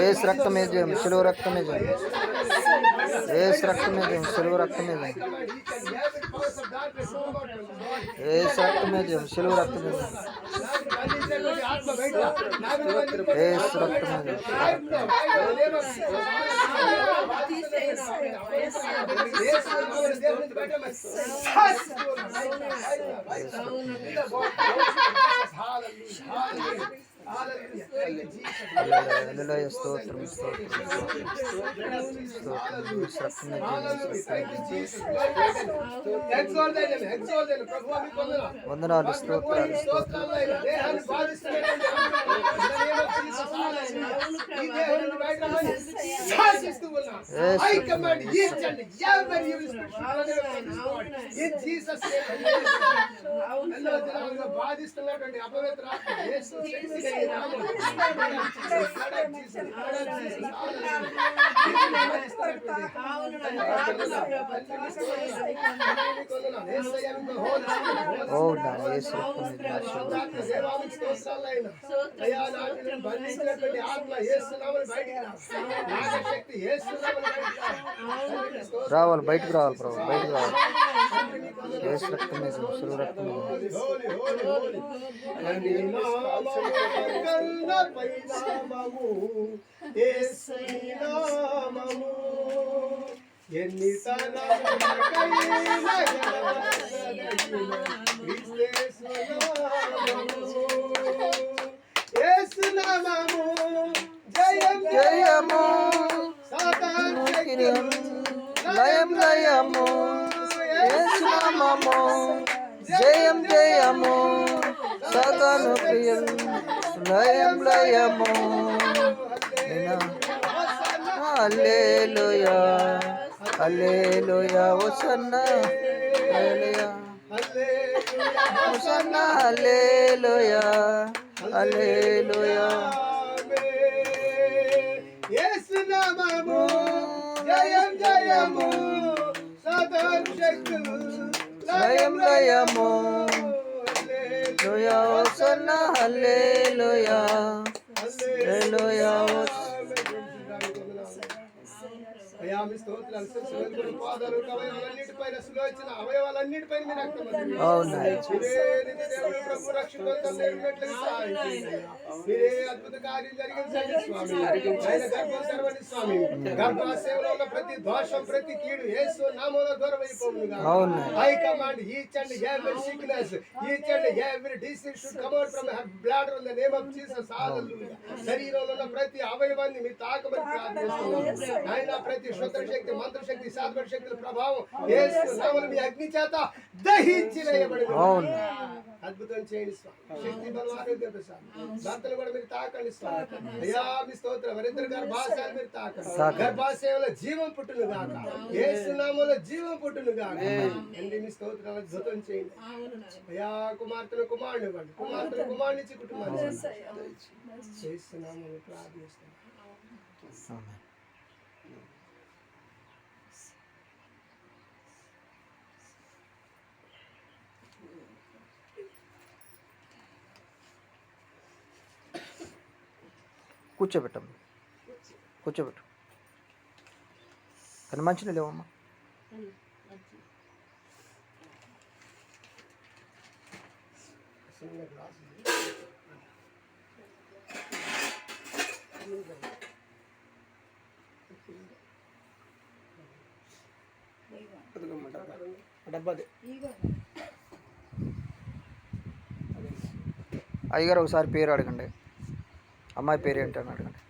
ఏసు రక్తమే జయం, సిలువ రక్తమే జయం, ఏసు రక్తమే జయం, సిలువ రక్తమే జయం, ఏసు రక్తమే జయం, సిలువ రక్తమే జయం, ఏసు రక్తమే జయం. స్తోత్రం వందనాలు, స్తోత్రాలు, బాధిస్తున్నటువంటి అపవిత్ర రావాలి, బయటకు రావాలి ప్రభు, బయటకు రావాలి. ఏసు రక్తమే జయం, సిలువ రక్తమే ఎన్ని జయం జయము, లయం లయము, యేసు నామము జయం జయము, సదాను ప్రియం లయం లయము. హల్లెలూయా హల్లెలూయా హోసన్నా హల్లెలూయా హోసన్నా హల్లెలూయా హల్లెలూయా. యేసు నామము జయం జయము, సదాను శక్తులు లయం లయము, హల్లెలూయా హోసన్నా హల్లెలూయా హల్లెలూయా. అవయవాలన్నిటిపైన మీరే అద్భుత కార్యం జరిగించండి స్వామి. స్వామి గర్భాశయంలో ఉన్న ప్రతి దోషం, ప్రతి కీడు యేసు నామములో దూరం అయిపోవునుగా. I command each and every sickness, each and every disease should come out from her bladder in the name of Jesus. Hallelujah. శరీరంలో ఉన్న ప్రతి అవయవాన్ని మీరు తాకమని ప్రార్థిస్తున్నాను. ఆయన ప్రతి శుద్ధ శక్తి, మంత్ర శక్తి, సాధన శక్తుల ప్రభావం యేసు నామములో మీ అగ్ని చేత దహించి వేయబడింది. అద్భుతం చేయండి స్వామి. శక్తి బలం ఆరోగ్యం స్వామి. భర్తలు కూడా మీరు తాకండి స్వామి. అయ్యా మీ స్తోత్రం. వారిద్దరు గర్భాశయాలు మీరు తాకండి. గర్భాశయంలో జీవం పుట్టును గాక, యేసు నామములో జీవం పుట్టును గాక. అండి మీ స్తోత్రాలు అద్భుతం చేయండి. అయ్యా కుమార్తెను కుమారుని ఇవ్వండి, కుమార్తెను కుమారుని ఇచ్చి కుటుంబాన్ని యేసు నామములో ప్రార్థిస్తున్నాను. కూర్చోబెట్టమ్మా, కూర్చోబెట్టు. కానీ మంచిగా లేవమ్మా. అయ్యగారు ఒకసారి పేరు అడగండి, అమ్మాయి పేరు ఏంటని అడగండి.